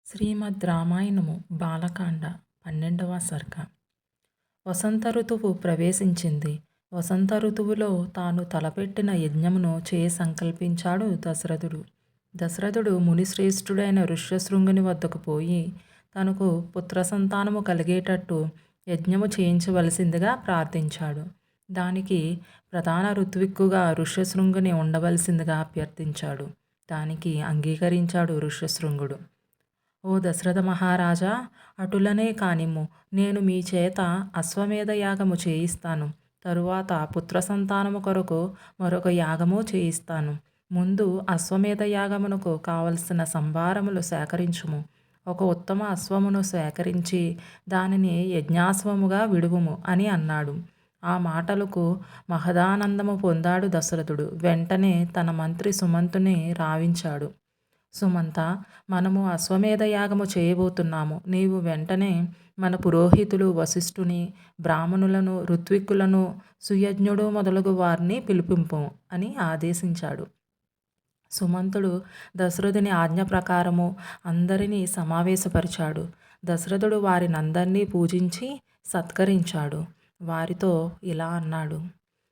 శ్రీమద్ రామాయణము బాలకాండ 12వ సర్గ. వసంత ఋతువు ప్రవేశించింది. వసంత ఋతువులో తాను తలపెట్టిన యజ్ఞమును సంకల్పించాడు దశరథుడు. దశరథుడు మునిశ్రేష్ఠుడైన ఋష్యశృంగుని వద్దకు పోయి తనకు పుత్ర సంతానము కలిగేటట్టు యజ్ఞము చేయించవలసిందిగా ప్రార్థించాడు. దానికి ప్రధాన ఋత్విక్కుగా ఋష్యశృంగుని ఉండవలసిందిగా అభ్యర్థించాడు. దానికి అంగీకరించాడు ఋష్యశృంగుడు. ఓ దశరథ మహారాజా, అటులనే కానిమ్ము. నేను మీ చేత అశ్వమేధ యాగము చేయిస్తాను. తరువాత పుత్ర సంతానము కొరకు మరొక యాగము చేయిస్తాను. ముందు అశ్వమేధ యాగమునకు కావలసిన సంభారములు సేకరించుము. ఒక ఉత్తమ అశ్వమును సేకరించి దానిని యజ్ఞాశ్వముగా విడువుము అని అన్నాడు. ఆ మాటలకు మహదానందము పొందాడు దశరథుడు. వెంటనే తన మంత్రి సుమంతుని రావించాడు. సుమంత, మనము అశ్వమేధ యాగము చేయబోతున్నాము. నీవు వెంటనే మన పురోహితులు వశిష్ఠుని, బ్రాహ్మణులను, ఋత్విక్కులను, సుయజ్ఞుడు మొదలగు వారిని పిలిపింపు అని ఆదేశించాడు. సుమంతుడు దశరథుని ఆజ్ఞ ప్రకారము అందరినీ సమావేశపరిచాడు. దశరథుడు వారినందరినీ పూజించి సత్కరించాడు. వారితో ఇలా అన్నాడు: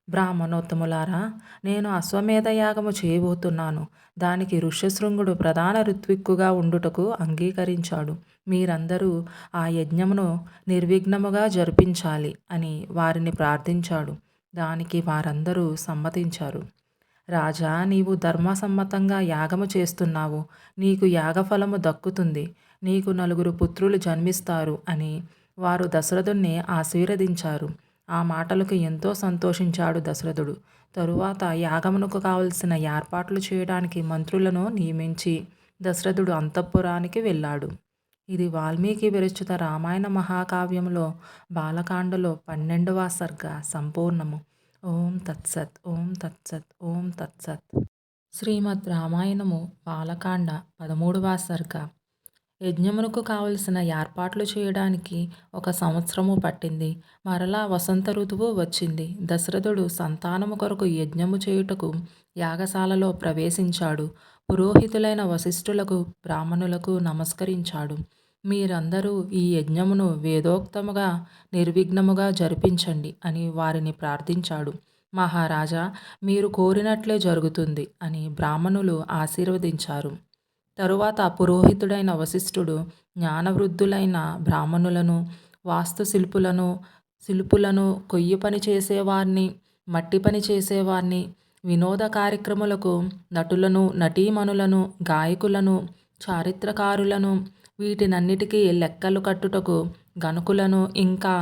బ్రాహ్మణోత్తములారా, నేను అశ్వమేధ యాగము చేయబోతున్నాను. దానికి ఋష్యశృంగుడు ప్రధాన ఋత్విక్కుగా ఉండుటకు అంగీకరించాడు. మీరందరూ ఆ యజ్ఞమును నిర్విఘ్నముగా జరిపించాలి అని వారిని ప్రార్థించాడు. దానికి వారందరూ సమ్మతించారు. రాజా, నీవు ధర్మసమ్మతంగా యాగము చేస్తున్నావు. నీకు యాగఫలము దక్కుతుంది. నీకు 9 పుత్రులు జన్మిస్తారు అని వారు దశరథుణ్ణి ఆశీర్వదించారు. ఆ మాటలకు ఎంతో సంతోషించాడు దశరథుడు. తరువాత యాగమునకు కావలసిన ఏర్పాట్లు చేయడానికి మంత్రులను నియమించి దశరథుడు అంతఃపురానికి వెళ్ళాడు. ఇది వాల్మీకి విరచిత రామాయణ మహాకావ్యంలో బాలకాండలో 12వ సర్గ సంపూర్ణము. ఓం తత్సత్, ఓం తత్సత్, ఓం తత్సత్. శ్రీమద్ రామాయణము బాలకాండ 13వ సర్గ. యజ్ఞమునకు కావలసిన ఏర్పాట్లు చేయడానికి 1 సంవత్సరము పట్టింది. మరలా వసంత ఋతువు వచ్చింది. దశరథుడు సంతానము కొరకు యజ్ఞము చేయుటకు యాగశాలలో ప్రవేశించాడు. పురోహితులైన వశిష్ఠులకు, బ్రాహ్మణులకు నమస్కరించాడు. మీరందరూ ఈ యజ్ఞమును వేదోక్తముగా నిర్విఘ్నముగా జరిపించండి అని వారిని ప్రార్థించాడు. మహారాజా, మీరు కోరినట్లే జరుగుతుంది అని బ్రాహ్మణులు ఆశీర్వదించారు. తరువాత పురోహితుడైన వశిష్ఠుడు జ్ఞానవృద్ధులైన బ్రాహ్మణులను, శిల్పులను, కొయ్యి పని చేసేవారిని, మట్టి పని చేసేవారిని, వినోద కార్యక్రమాలకు నటులను, నటీమణులను, గాయకులను, చారిత్రకారులను, వీటినన్నిటికీ లెక్కలు కట్టుటకు గణకులను, ఇంకా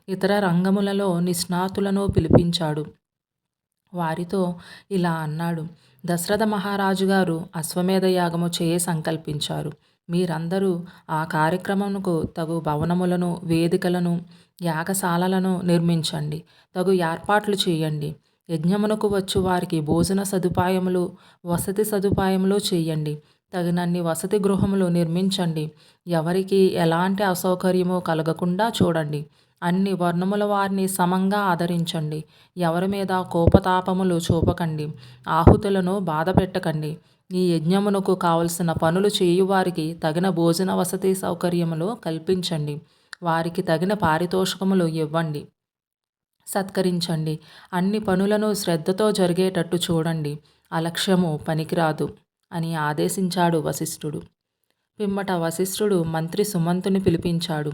ఇతర రంగములలో నిష్ణాతులను పిలిపించాడు. వారితో ఇలా అన్నాడు: దశరథ మహారాజు గారు అశ్వమేధ యాగము సంకల్పించారు. మీరందరూ ఆ కార్యక్రమమునకు తగు భవనములను, వేదికలను, యాగశాలలను నిర్మించండి. తగు ఏర్పాట్లు చేయండి. యజ్ఞమునకు వచ్చు వారికి భోజన సదుపాయములు, వసతి సదుపాయములు చేయండి. తగినన్ని వసతి గృహములు నిర్మించండి. ఎవరికి ఎలాంటి అసౌకర్యము కలగకుండా చూడండి. అన్ని వర్ణముల వారిని సమంగా ఆదరించండి. ఎవరి మీద కోపతాపములు చూపకండి. ఆహుతులను బాధ పెట్టకండి. ఈ యజ్ఞమునకు కావలసిన పనులు చేయువారికి తగిన భోజన వసతి సౌకర్యములు కల్పించండి. వారికి తగిన పారితోషికములు ఇవ్వండి. సత్కరించండి. అన్ని పనులను శ్రద్ధతో జరిగేటట్టు చూడండి. అలక్ష్యము పనికిరాదు అని ఆదేశించాడు వశిష్ఠుడు. పిమ్మట వశిష్ఠుడు మంత్రి సుమంతుని పిలిపించాడు.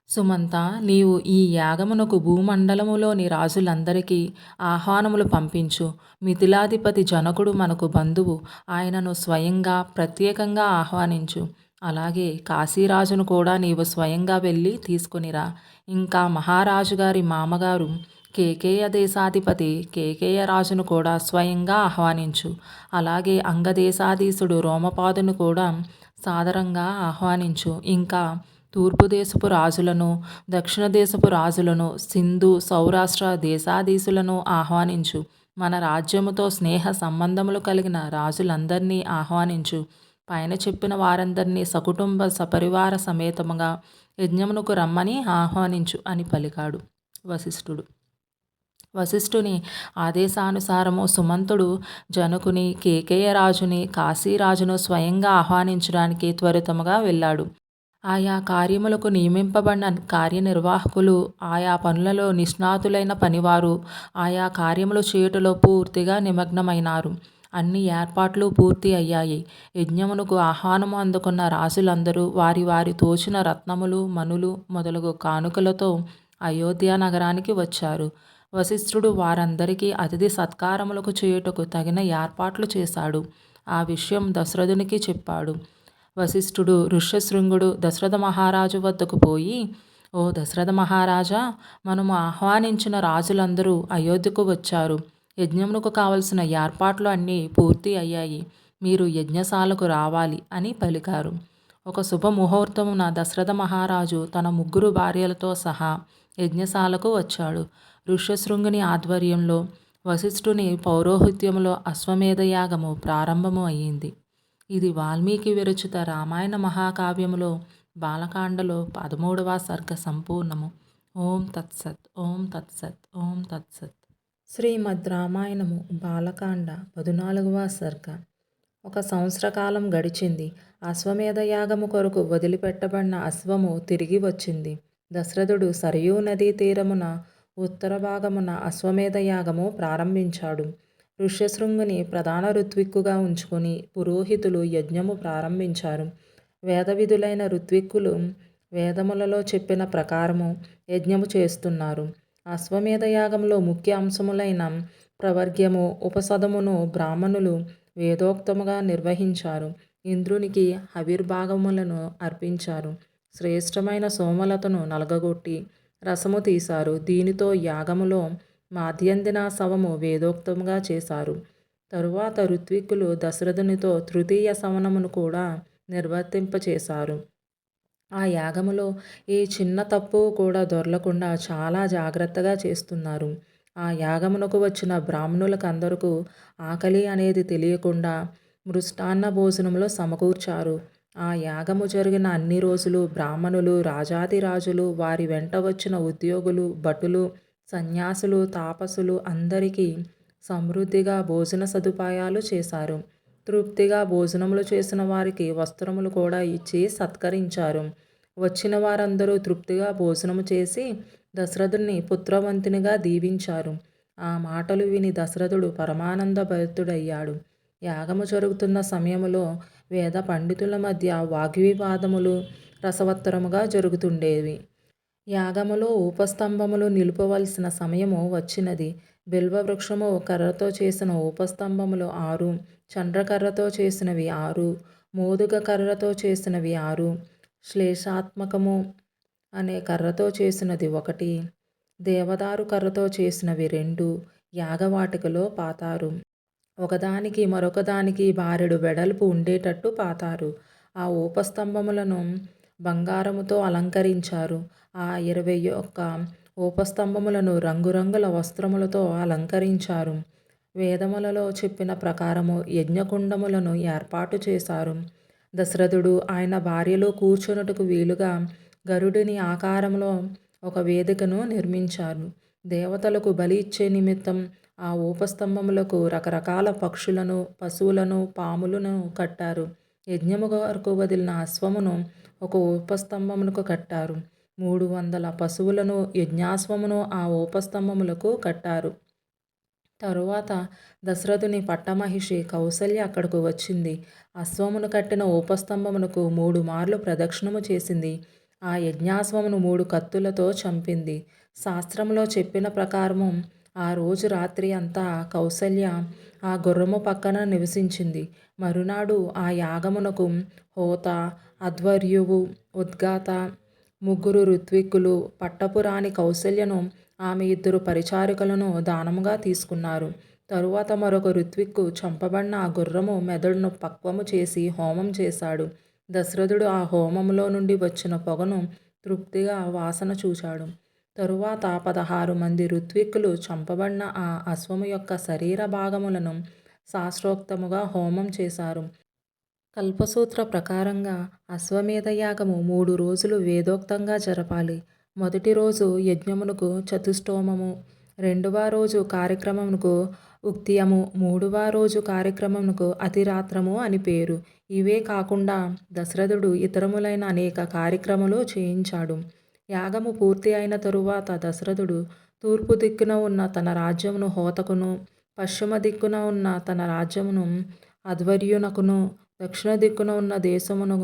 సుమంత, నీవు ఈ యాగమునకు భూమండలములోని రాజులందరికీ ఆహ్వానములు పంపించు. మిథిలాధిపతి జనకుడు మనకు బంధువు. ఆయనను స్వయంగా ప్రత్యేకంగా ఆహ్వానించు. అలాగే కాశీరాజును కూడా నీవు స్వయంగా వెళ్ళి తీసుకునిరా. ఇంకా మహారాజు గారి మామగారు కేకేయ దేశాధిపతి కేకేయ రాజును కూడా స్వయంగా ఆహ్వానించు. అలాగే అంగదేశాధీశుడు రోమపాదును కూడా సాదరంగా ఆహ్వానించు. ఇంకా తూర్పు దేశపు రాజులను, దక్షిణ దేశపు రాజులను, సింధు సౌరాష్ట్ర దేశాధీశులను ఆహ్వానించు. మన రాజ్యముతో స్నేహ సంబంధములు కలిగిన రాజులందరినీ ఆహ్వానించు. పైన చెప్పిన వారందరినీ సకుటుంబ సపరివార సమేతముగా యజ్ఞమునకు రమ్మని ఆహ్వానించు అని పలికాడు వశిష్ఠుడు. వశిష్ఠుని ఆదేశానుసారము సుమంతుడు జనకుని, కేకయ రాజుని, కాశీరాజును స్వయంగా ఆహ్వానించడానికి త్వరితముగా వెళ్ళాడు. ఆయా కార్యములకు నియమింపబడిన కార్యనిర్వాహకులు, ఆయా పనులలో నిష్ణాతులైన పనివారు ఆయా కార్యములు చేయుటలో పూర్తిగా నిమగ్నమైనారు. అన్ని ఏర్పాట్లు పూర్తి అయ్యాయి. యజ్ఞమునకు ఆహ్వానము అందుకున్న రాజులందరూ వారి వారి తోచిన రత్నములు, మణులు మొదలగు కానుకలతో అయోధ్య నగరానికి వచ్చారు. వశిష్ఠుడు వారందరికీ అతిథి సత్కారములకు చేయుటకు తగిన ఏర్పాట్లు చేశాడు. ఆ విషయం దశరథునికి చెప్పాడు. వశిష్ఠుడు ఋష్యశృంగుడు దశరథ మహారాజు వద్దకు పోయి, ఓ దశరథ మహారాజా, మనము ఆహ్వానించిన రాజులందరూ అయోధ్యకు వచ్చారు. యజ్ఞమునకు కావలసిన ఏర్పాట్లు అన్నీ పూర్తి అయ్యాయి. మీరు యజ్ఞశాలకు రావాలి అని పలికారు. ఒక శుభముహూర్తమున దశరథ మహారాజు తన 3 భార్యలతో సహా యజ్ఞశాలకు వచ్చాడు. ఋష్యశృంగుని ఆధ్వర్యంలో వశిష్ఠుని పౌరోహిత్యంలో అశ్వమేధ యాగము ప్రారంభము అయ్యింది. ఇది వాల్మీకి విరచిత రామాయణ మహాకావ్యములో బాలకాండలో 13వ సర్గ సంపూర్ణము. ఓం తత్సత్. ఓం తత్సత్. ఓం తత్సత్. శ్రీమద్ రామాయణము బాలకాండ 14వ సర్గ. ఒక సంవత్సరకాలం గడిచింది. అశ్వమేధ యాగము కొరకు వదిలిపెట్టబడిన అశ్వము తిరిగి వచ్చింది. దశరథుడు సరయూ నదీ తీరమున ఉత్తర భాగమున అశ్వమేధ యాగము ప్రారంభించాడు. ఋష్యశృంగుని ప్రధాన ఋత్విక్కుగా ఉంచుకొని పురోహితులు యజ్ఞము ప్రారంభించారు. వేదవిధులైన ఋత్విక్కులు వేదములలో చెప్పిన ప్రకారము యజ్ఞము చేస్తున్నారు. అశ్వమేధ యాగంలో ముఖ్య అంశములైన ప్రవర్గ్యము, ఉపసదమును బ్రాహ్మణులు వేదోక్తముగా నిర్వహించారు. ఇంద్రునికి హవిర్భాగములను అర్పించారు. శ్రేష్టమైన సోమలతను నలగగొట్టి రసము తీశారు. దీనితో యాగములో మాధ్యందిన శవము వేదోక్తముగా చేశారు. తరువాత ఋత్విక్కులు దశరథునితో తృతీయ శవనమును కూడా నిర్వర్తింపచేశారు. ఆ యాగములో ఏ చిన్న తప్పు కూడా దొరలకుండా చాలా జాగ్రత్తగా చేస్తున్నారు. ఆ యాగమునకు వచ్చిన బ్రాహ్మణులకందరకు ఆకలి అనేది తెలియకుండా మృష్టాన్న భోజనములో సమకూర్చారు. ఆ యాగము జరిగిన అన్ని రోజులు బ్రాహ్మణులు, రాజాదిరాజులు, వారి వెంట వచ్చిన ఉద్యోగులు, భటులు, సన్యాసులు, తాపసులు అందరికీ సమృద్ధిగా భోజన సదుపాయాలు చేశారు. తృప్తిగా భోజనములు చేసిన వారికి వస్త్రములు కూడా ఇచ్చి సత్కరించారు. వచ్చిన వారందరూ తృప్తిగా భోజనము చేసి దశరథుని పుత్రవంతునిగా దీవించారు. ఆ మాటలు విని దశరథుడు పరమానంద భరితుడయ్యాడు. యాగము జరుగుతున్న సమయములో వేద పండితుల మధ్య వాగ్వివాదములు రసవత్తరముగా జరుగుతుండేవి. యాగములో ఉపస్తంభములు నిలుపవలసిన సమయము వచ్చినది. బిల్వవృక్షము కర్రతో చేసిన ఉపస్తంభములు 6, చండ్రకర్రతో చేసినవి 6, మోదుగ కర్రతో చేసినవి 6, శ్లేషాత్మకము అనే కర్రతో చేసినది 1, దేవదారు కర్రతో చేసినవి 2 యాగవాటికలో పాతారు. ఒకదానికి మరొకదానికి బారెడు వెడల్పు ఉండేటట్టు పాతారు. ఆ ఉపస్తంభములను బంగారముతో అలంకరించారు. ఆ 21 ఉపస్తంభములను రంగురంగుల వస్త్రములతో అలంకరించారు. వేదములలో చెప్పిన ప్రకారము యజ్ఞకుండములను ఏర్పాటు చేశారు. దశరథుడు ఆయన భార్యలు కూర్చున్నట్టుకు వీలుగా గరుడిని ఆకారంలో ఒక వేదికను నిర్మించారు. దేవతలకు బలి ఇచ్చే నిమిత్తం ఆ ఉపస్తంభములకు రకరకాల పక్షులను, పశువులను, పాములను కట్టారు. యజ్ఞము వరకు వదిలిన అశ్వమును ఒక ఉపస్తంభమునకు కట్టారు. 300 పశువులను, యజ్ఞాశ్వమును ఆ ఉపస్తంభములకు కట్టారు. తరువాత దశరథుని పట్టమహిషి కౌసల్య అక్కడకు వచ్చింది. అశ్వమును కట్టిన ఉపస్తంభమునకు 3 మార్లు ప్రదక్షిణము చేసింది. ఆ యజ్ఞాశ్వమును 3 కత్తులతో చంపింది. శాస్త్రంలో చెప్పిన ప్రకారము ఆ రోజు రాత్రి అంతా కౌసల్య ఆ గుర్రము పక్కన నివసించింది. మరునాడు ఆ యాగమునకు హోత, అధ్వర్యువు, ఉద్గాత, 3 ఋత్విక్కులు, పట్టపురాణి కౌసల్యను ఆమె 2 పరిచారికలను దానముగా తీసుకున్నారు. తరువాత మరొక ఋత్విక్కు చంపబడిన ఆ గుర్రము మెదడును పక్వము చేసి హోమం చేశాడు. దశరథుడు ఆ హోమములో నుండి వచ్చిన పొగను తృప్తిగా వాసన చూచాడు. తరువాత 16 మంది ఋత్విక్కులు చంపబడిన ఆ అశ్వము యొక్క శరీర భాగములను శాస్త్రోక్తముగా హోమం చేశారు. కల్పసూత్ర ప్రకారంగా అశ్వమేధ యాగము 3 రోజులు వేదోక్తంగా జరపాలి. మొదటి రోజు యజ్ఞమునకు చతుష్టోమము, రెండవ రోజు కార్యక్రమమునకు ఉక్తియము, మూడవ రోజు కార్యక్రమమునకు అతిరాత్రము అని పేరు. ఇవే కాకుండా దశరథుడు ఇతరములైన అనేక కార్యక్రమాలు చేయించాడు. యాగము పూర్తి అయిన తరువాత దశరథుడు తూర్పు దిక్కున ఉన్న తన రాజ్యమును హోతకును, పశ్చిమ దిక్కున ఉన్న తన రాజ్యమును అధ్వర్యునకును, దక్షిణ దిక్కున ఉన్న దేశమును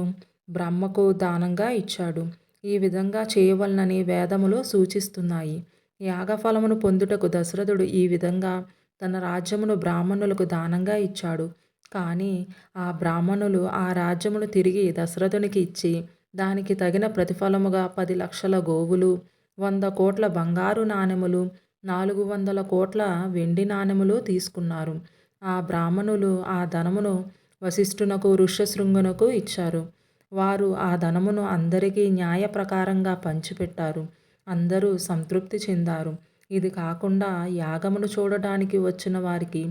బ్రహ్మకు దానంగా ఇచ్చాడు. ఈ విధంగా చేయవలనని వేదములు సూచిస్తున్నాయి. యాగఫలమును పొందుటకు దశరథుడు ఈ విధంగా తన రాజ్యమును బ్రాహ్మణులకు దానంగా ఇచ్చాడు. కానీ ఆ బ్రాహ్మణులు ఆ రాజ్యమును తిరిగి దశరథునికి ఇచ్చి దానికి తగిన ప్రతిఫలముగా 10 లక్షల గోవులు, 100 కోట్ల బంగారు నాణెములు, 400 కోట్ల వెండి నాణెములు తీసుకున్నారు. ఆ బ్రాహ్మణులు ఆ ధనమును వశిష్ఠునకు, ఋష్యశృంగునకు ఇచ్చారు. వారు ఆ ధనమును అందరికీ న్యాయ ప్రకారంగా పంచిపెట్టారు. అందరూ సంతృప్తి చెందారు. ఇది కాకుండా యాగమును చూడడానికి వచ్చిన వారికి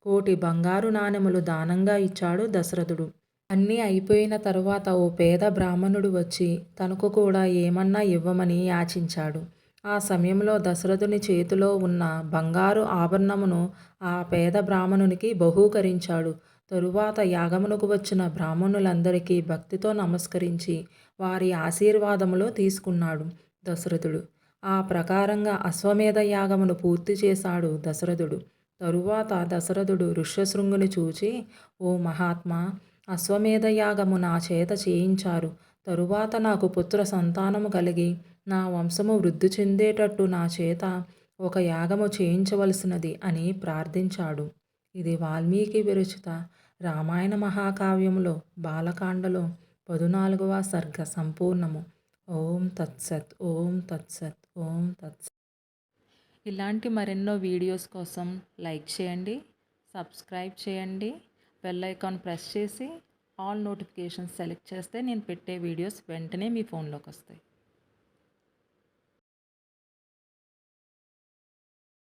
1,00,00,000 బంగారు నాణెములు దానంగా ఇచ్చాడు దశరథుడు. అన్నీ అయిపోయిన తరువాత ఓ పేద బ్రాహ్మణుడు వచ్చి తనకు కూడా ఏమన్నా ఇవ్వమని యాచించాడు. ఆ సమయంలో దశరథుని చేతిలో ఉన్న బంగారు ఆభరణమును ఆ పేద బ్రాహ్మణునికి బహూకరించాడు. తరువాత యాగమునకు వచ్చిన బ్రాహ్మణులందరికీ భక్తితో నమస్కరించి వారి ఆశీర్వాదములు తీసుకున్నాడు దశరథుడు. ఆ ప్రకారంగా అశ్వమేధ యాగమును పూర్తి చేశాడు దశరథుడు. తరువాత దశరథుడు ఋష్యశృంగుని చూచి, ఓ మహాత్మా, అశ్వమేధ యాగము నా చేత చేయించారు. తరువాత నాకు పుత్ర సంతానము కలిగి నా వంశము వృద్ధి చెందేటట్టు నా చేత ఒక యాగము చేయించవలసినది అని ప్రార్థించాడు. ఇది వాల్మీకి విరచిత రామాయణ మహాకావ్యములో బాలకాండలో 14వ సర్గ సంపూర్ణము. ఓం తత్సత్, ఓం తత్సత్, ఓం తత్సత్. ఇలాంటి మరెన్నో వీడియోస్ కోసం లైక్ చేయండి, సబ్స్క్రైబ్ చేయండి, బెల్ ఐకాన్ ప్రెస్ చేసి ఆల్ నోటిఫికేషన్స్ సెలెక్ట్ చేస్తే నేను పెట్టే వీడియోస్ వెంటనే మీ ఫోన్లోకి వస్తాయి.